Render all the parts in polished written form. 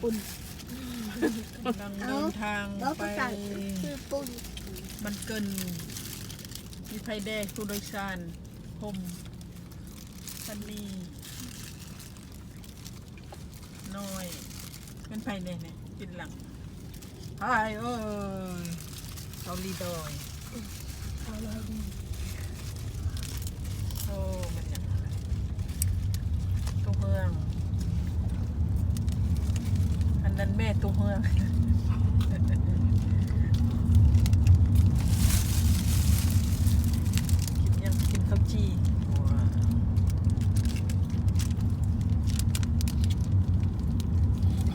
ปุ่นกำลังเดินทางไปปุ่นมันเกินมีไฟแดงผู้โดยสารพมพันนีน้อยเป็นไฟแดงเนี่ยกินหลังไอ้เอ้ยเกาหลีดอยโอ้มันยังตัวเมืองอันนั้นแม่ตัวเมืองกินข้าวจี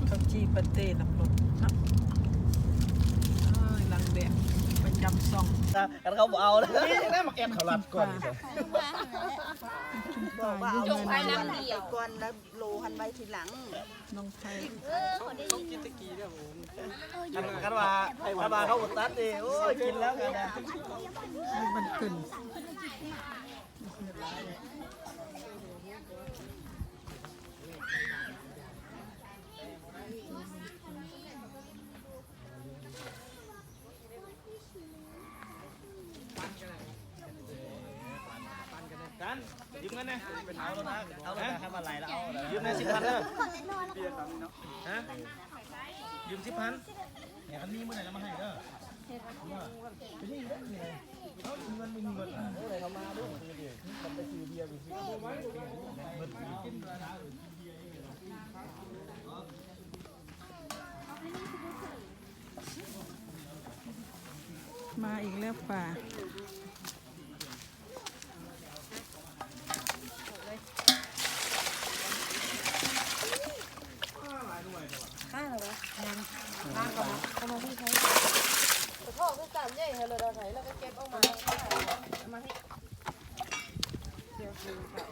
ข้าวจีปาเต้น้ำร้อนนะลังแบบประจำซองกันเขาบอกเอาเลยนี่มาแอบเขาลัดก่อนจงไปน้ำเดียวก่อนแล้วโลหันไว้ทีหลังน้องไทยเขากินตะกี้เนี่ยผมกันว่าเขาอุดตัดดิโอ้ยกินแล้วกันนะมันขึ้นกันยืมเงินนะไปเอาแล้วนะเอาแล้วนะทำอะไรแล้วเอายืมเงิน10,000เด้อฮะยืม10,000เนี่ยคันนี้เมื่อไหร่เรามาให้เด้อไปนี่ได้ไงเขาเงินไม่มีเงินเมื่อไหร่เขามาด้วยมันจะมันไปซื้อเบียร์ดูสิมาอีกแล้วป่าข้าวเหรอข้าวก่อนเอามาที่ใช้พ่อก็จำใหญ่ให้เราใช้แล้วก็เก็บออกมามาให้เดี๋ยวคือค่ะ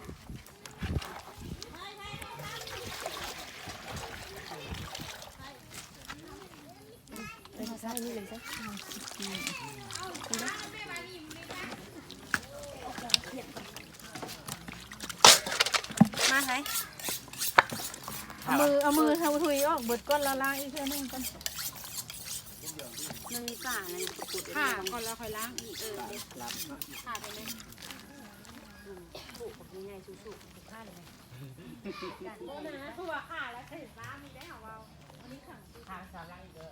เป็นใช่นี่เลยใช่มาไหนเอามือทำถุยออกเบิดก้อนละล้างอีกเท่านึงกันมันมีป่าอะไรค่ะก่อนแล้วค่อยล้างอีกค่ะไปเลยถูกแบบนี้ไงสูๆถูกข้าเลยโอ้นะถั่วค่ะแล้วเสร็จล้างมีได้เหรอเราวันนี้ขังค่ะสาล้างอีกเด้อ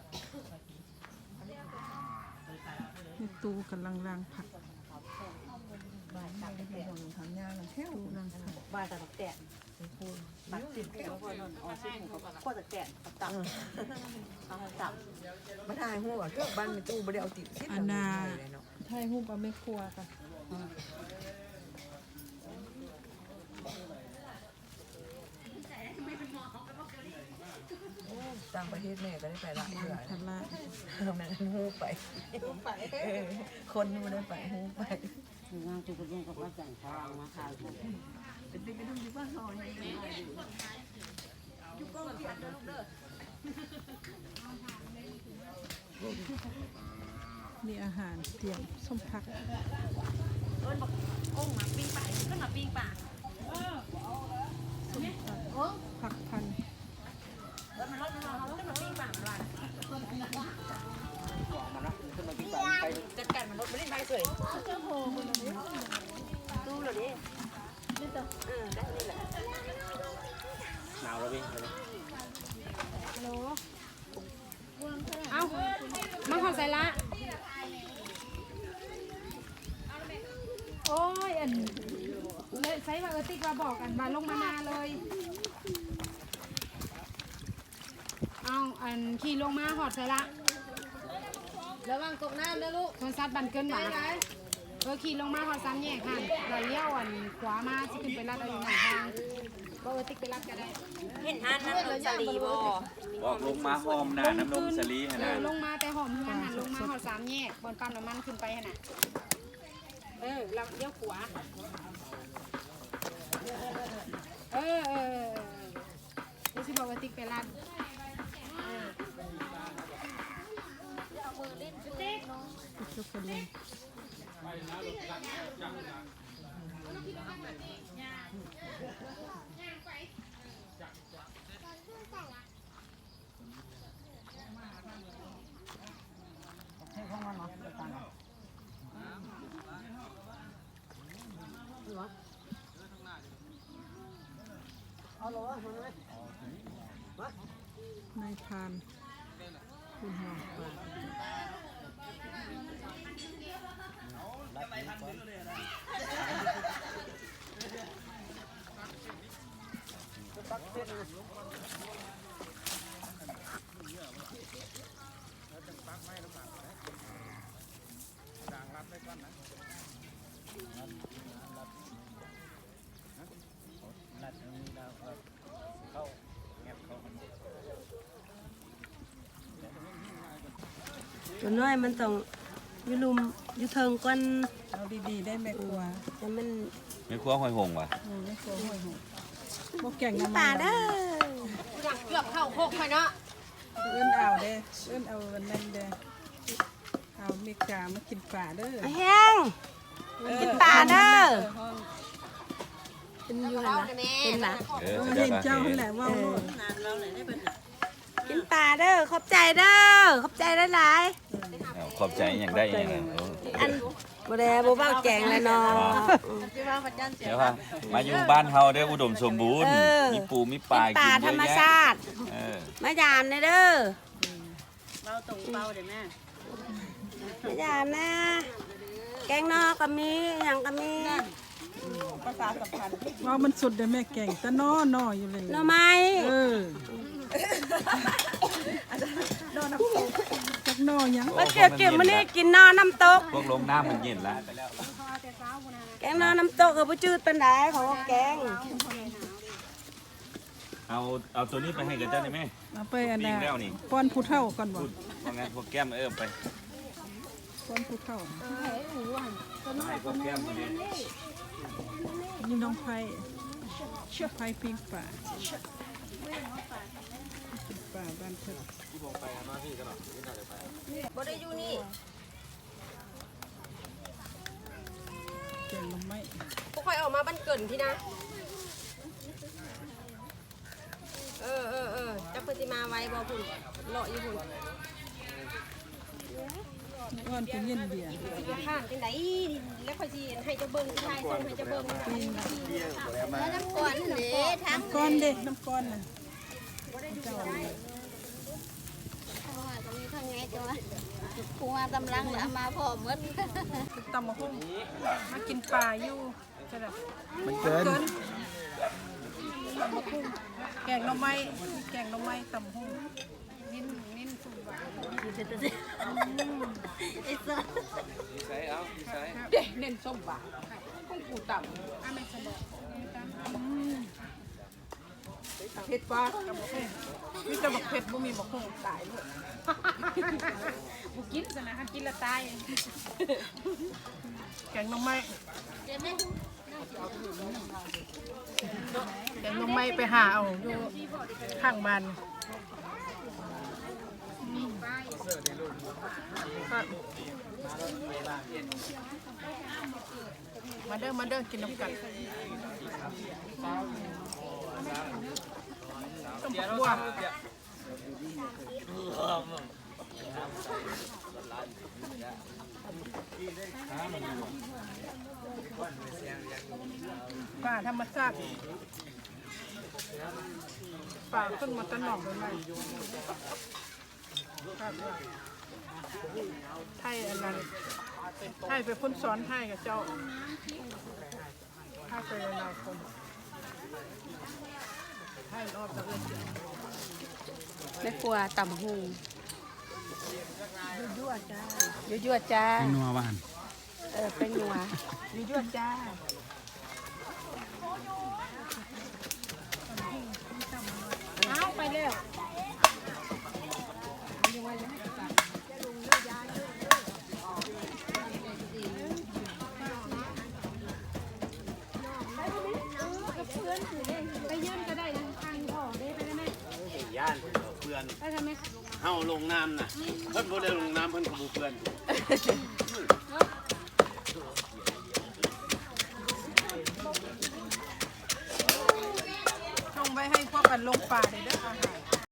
ตู้กำลังล้างผักบ่ายตัดแตะทำงานมันแค่บ่ายตัดแตะบัดติดแล้วก็นอนอ๋อซึ่งเขาก็จะแตะตับเอาตับมาถ่ายหัวก็บ้านมีตู้ไม่ได้เอาติดที่ อันน่ะไทยหูปลาไม่ครัวค่ะต่างประเทศแม่ก็ได้ไปละเพื่อทำละแม่หูไปคนไม่ได้ไปหูไปงานจุกเรื่องกับว่าจังทางมาขายเป็นไปดูอยู่บ้านนอนยุก็เปลี่ยนลูกเด้อมีอาหารเตรียมส้มผักบอกองมาปิ้งป่าขึ้นมาปิ้งป่าผักพันมันรถมันขึ้นมาปิ้งป่ามันจัดการมันรถไม่ได้ไปสวยตู้เลยดินี่ตัวได้นี่แหละหนาวแล้วพี่ฮัลโหลเอ้ามาขอใส่ละโอ้ยอันเลยใส่มาติ๊กมาบอกกันมาลงมานาเลยเอาอันขี่ลงมาหอดใส่ละระวังตกน้ำนะลูกคนซัดบันเกินหมาขี่ลงมาหอดซ้ำแยกค่ะเราเลี้ยวอันขวามาที่ขึ้นไปรัดเอาอยู่ไหนทางติ๊กไปรัดก็ได้เห็นท่านน้ำนมสลีบอกลงมาหอมนะน้ำนมสลีนะลงมาแต่หอมเพื่อนหันลงมาหอด3แยกบนปั๊มน้ำมันขึ้นไปขนาดเราเลี้ยวขวาดูสิบอกว่าติ๊กไปรัดติ๊กชุบกันเลย นายพรานคุณหอมปลา ตัวน้อยมันต้องอยู่ลุมอยู่เทิงก่อน เอาดีๆได้แม่ครัว แต่มัน ไม่ครัวหอยหงว่ะ แม่ครัวห้อยหงบ่แก่งน้ำ ป่า มัน เด้อ อย่างเกือบเข้าโคกไปเนาะ เอื้นเอาเด้เอื้นเอาอันนั้นเด้เอาเมกามากินปลาเด้อ ไอ้แห้งกินป่าเด้อเป็นอยู่หั่นนะเป็นนะ เออ เห็นเจ้าหั่นแหละว่า กินป่าเด้อขอบใจเด้อขอบใจหลาย เอาขอบใจอย่างได้อย่างนั้น ๆอันบ่ได้บ่เว้าแจงเลยเนาะ เดี๋ยวว่ามาอยู่บ้านเฮาได้อุดมสมบูรณ์ มีปูมีปลา ป่า กิน ธรรม เยอะ ชา แยะ ติ เออ มายามเด้อเบาตรงเบาเด้อแม่มายามนะแกงนอกก็มีหยังก็มี ว่ามันสุดเลยแม่แก่งแต่นออยู่เลย หน่อไม้ เออจักนอยัง มาเก็บมื้อนี้กินนอน้ำตก พวกลงน้ำมันเย็นแล้ว แกงนอน้ำตกก็บ่จืดปานใดเขาก็แกง เอาตัวนี้ไปให้กับเจ้าได้ไหม เอาไปอันน่ะ ปิ้งแล้วนี่ ป้อนผู้เฒ่าก่อนบ่ พูดเพราะงั้นพวกแก้มไป ป้อนผู้เฒ่า ให้พวกแก้มคนนี้ นี่น้องไผ่ไผ่ปิ้งปลาปิ้งปลาบ้านเพิ่น บ่ได้อยู่นี่ แกงหน่อไม้ พวกค่อยออกมาบ้านเกินพี่นะจักเพิ่นสิมาไว้บ่พุ่นเลาะอยู่พุ่น อ้อนเป็นเย็นเบียร์ สิข้านจังได๋แล้วค่อยสิให้เจ้าเบิ่งชายส่งให้เจ้าเบิ่ง น้ำก่อนเด้ทั้ง ก้อนเด็กน้ำก้อนน่ะ ก็มีทั้งไงตัวครัวกำลังเอามาพร้อมหมด ตำมะฮุ่งมากินปลาอยู่ใช่ไหม มันเกิน แกงหน่อไม้แกงหน่อไม้ตำมะฮุ่ง ไอ้สัส เน้นส้มบากุ้งปูต่ำเผ็ดปลากับมะฮุ่งมีแต่บักเผ็ดบ่มีมะฮุ่งตายเลย บุกินซะนะกินละตาย แกงหน่อไม้ เดี๋ยวแม่ แกงหน่อไม้ไปหาเอาอยู่ข้างบ้านมาเด้อกินน้ำกันต้มบัวป่าธรรมชาติป่าขึ้นมาตะหนองเลยไหมไทยอันนั้นไทยไปพ้นสอนไทยกับเจ้าไทยไปอนาคตไทยรอบตะเวนเสีย แม่ครัวตำหูยั่วๆจ้ายั่วๆจ้า นัวบ้าน เป็นนัวยั่วๆจ้า เอาไปแล้ว ไปยื่นก็ได้ทางพ่อได้ไปได้ไหม ย่านเพื่อน ไปทำไม เฮาลงน้ำน่ะเพิ่นบ่ได้ลงน้ำเพิ่นก็บ่เพื่อน ช่องไว้ให้พวกกันลงป่าได้เด้ออาหาร